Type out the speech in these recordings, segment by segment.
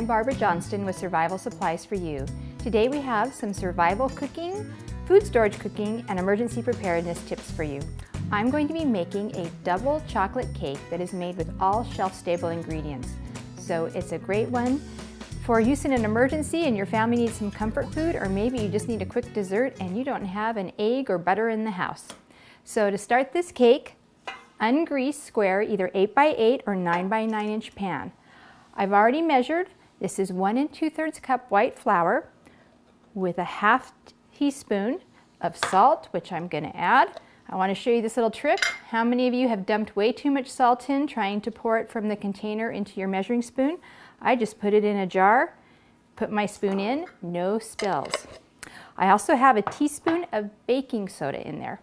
I'm Barbara Johnston with Survival Supplies for You. Today we have some survival cooking, food storage cooking, and emergency preparedness tips for you. I'm going to be making a double chocolate cake that is made with all shelf-stable ingredients. So it's a great one for use in an emergency and your family needs some comfort food, or maybe you just need a quick dessert and you don't have an egg or butter in the house. So to start this cake, ungrease square either 8 by 8 or 9 by 9 inch pan. I've already measured. This is 1 2/3 cup white flour with a 1/2 teaspoon of salt, which I'm going to add. I want to show you this little trick. How many of you have dumped way too much salt in trying to pour it from the container into your measuring spoon? I just put it in a jar, put my spoon in, no spills. I also have a teaspoon of baking soda in there.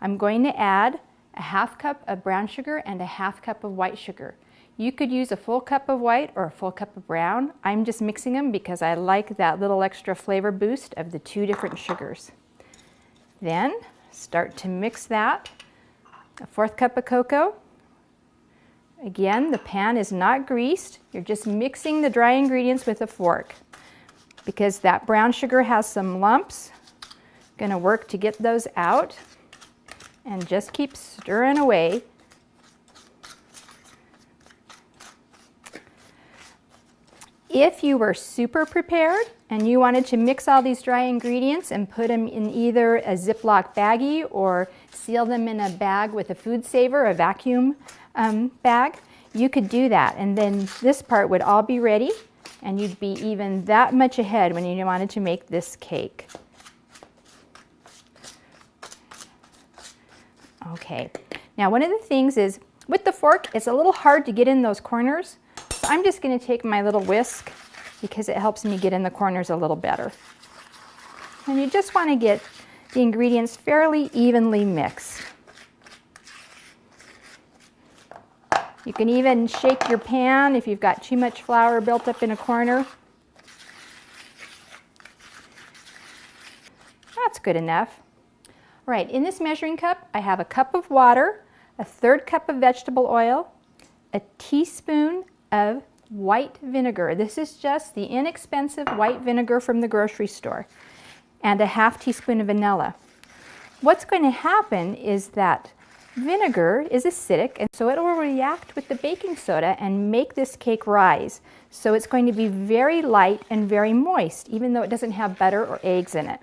I'm going to add a 1/2 cup of brown sugar and a 1/2 cup of white sugar. You could use a full cup of white or a full cup of brown. I'm just mixing them because I like that little extra flavor boost of the two different sugars. Then start to mix that. A 1/4 cup of cocoa. Again, the pan is not greased. You're just mixing the dry ingredients with a fork. Because that brown sugar has some lumps, going to work to get those out. And just keep stirring away. If you were super prepared and you wanted to mix all these dry ingredients and put them in either a Ziploc baggie or seal them in a bag with a food saver, a vacuum bag, you could do that. And then this part would all be ready and you'd be even that much ahead when you wanted to make this cake. Okay, now one of the things is with the fork, it's a little hard to get in those corners. So I'm just going to take my little whisk because it helps me get in the corners a little better. And you just want to get the ingredients fairly evenly mixed. You can even shake your pan if you've got too much flour built up in a corner. That's good enough. All right, in this measuring cup, I have a cup of water, a 1/3 cup of vegetable oil, a teaspoon of white vinegar. This is just the inexpensive white vinegar from the grocery store, and a 1/2 teaspoon of vanilla. What's going to happen is that vinegar is acidic, and so it will react with the baking soda and make this cake rise. So it's going to be very light and very moist, even though it doesn't have butter or eggs in it.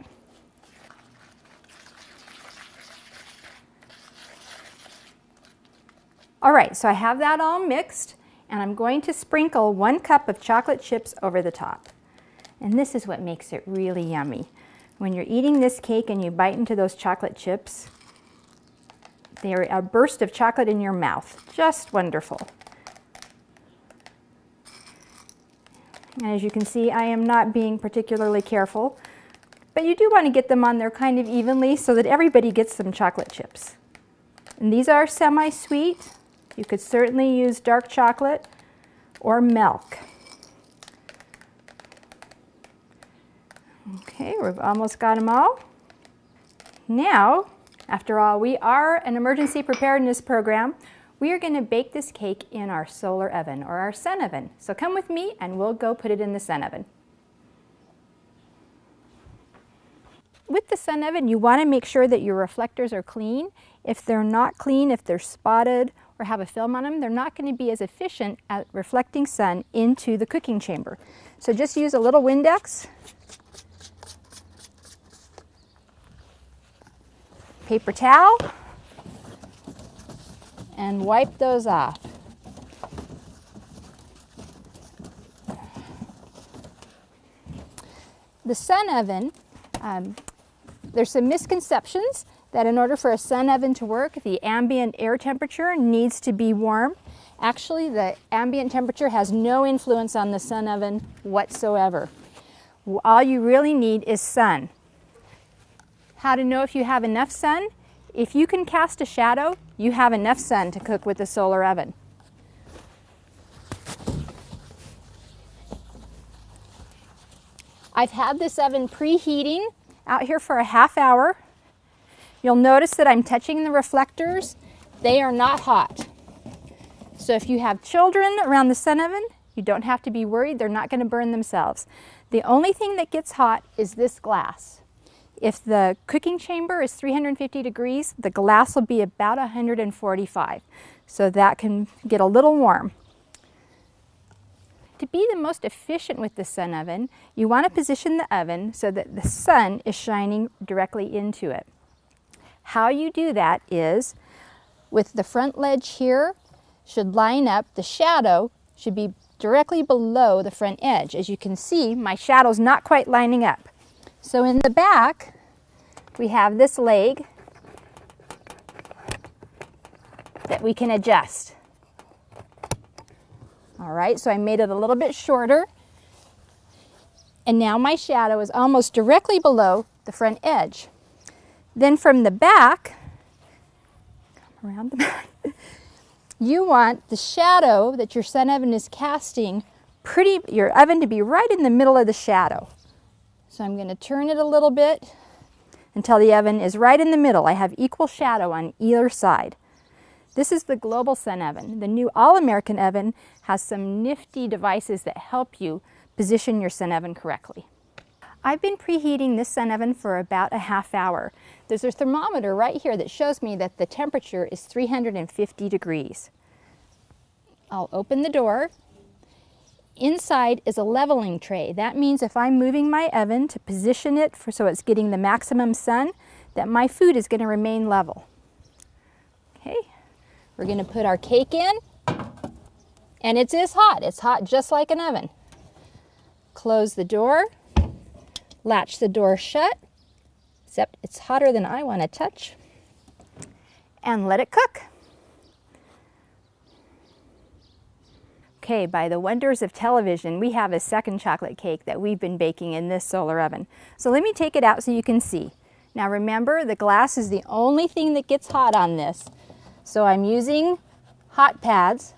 All right, so I have that all mixed, and I'm going to sprinkle 1 cup of chocolate chips over the top. And this is what makes it really yummy. When you're eating this cake and you bite into those chocolate chips, they're a burst of chocolate in your mouth. Just wonderful. And as you can see, I am not being particularly careful, but you do want to get them on there kind of evenly so that everybody gets some chocolate chips. And these are semi-sweet. You could certainly use dark chocolate or milk. Okay, we've almost got them all. Now, after all, we are an emergency preparedness program. We are going to bake this cake in our solar oven or our sun oven. So come with me and we'll go put it in the sun oven. With the sun oven, you want to make sure that your reflectors are clean. If they're not clean, if they're spotted or have a film on them, they're not going to be as efficient at reflecting sun into the cooking chamber. So just use a little Windex, paper towel, and wipe those off. The sun oven, there's some misconceptions that in order for a sun oven to work, the ambient air temperature needs to be warm. Actually, the ambient temperature has no influence on the sun oven whatsoever. All you really need is sun. How to know if you have enough sun? If you can cast a shadow, you have enough sun to cook with the solar oven. I've had this oven preheating out here for a 1/2 hour. You'll notice that I'm touching the reflectors. They are not hot. So if you have children around the sun oven, You don't have to be worried, they're not going to burn themselves. The only thing that gets hot is this glass. If the cooking chamber is 350 degrees, the glass will be about 145. So that can get a little warm. To be the most efficient with the sun oven, you want to position the oven so that the sun is shining directly into it. How you do that is with the front ledge here should line up, the shadow should be directly below the front edge. As you can see, my shadow's not quite lining up. So in the back, we have this leg that we can adjust. All right, so I made it a little bit shorter. And now my shadow is almost directly below the front edge. Then from the back, come around the back, you want the shadow that your sun oven is casting, your oven to be right in the middle of the shadow. So I'm going to turn it a little bit until the oven is right in the middle. I have equal shadow on either side. This is the Global Sun Oven. The new All-American oven has some nifty devices that help you position your sun oven correctly. I've been preheating this sun oven for about a half hour. There's a thermometer right here that shows me that the temperature is 350 degrees. I'll open the door. Inside is a leveling tray. That means if I'm moving my oven to position it so it's getting the maximum sun, that my food is going to remain level. Okay. We're going to put our cake in, and it is hot. It's hot just like an oven. Close the door, latch the door shut, except it's hotter than I want to touch, and let it cook. Okay, by the wonders of television, we have a second chocolate cake that we've been baking in this solar oven. So let me take it out so you can see. Now remember, the glass is the only thing that gets hot on this. So I'm using hot pads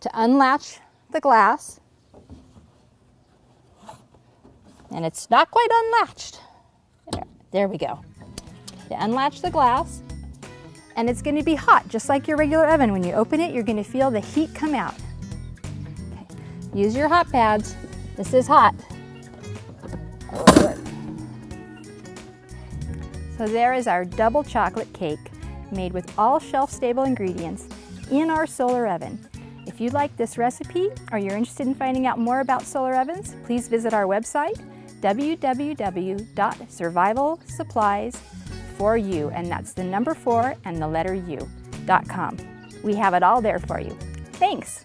to unlatch the glass. And it's not quite unlatched. There we go. To unlatch the glass. And it's going to be hot, just like your regular oven. When you open it, you're going to feel the heat come out. Okay. Use your hot pads. This is hot. So there is our double chocolate cake, made with all shelf-stable ingredients in our solar oven. If you like this recipe or you're interested in finding out more about solar ovens, please visit our website, www.survivalsupplies4u, and that's the number 4 and the letter u.com. We have it all there for you. Thanks.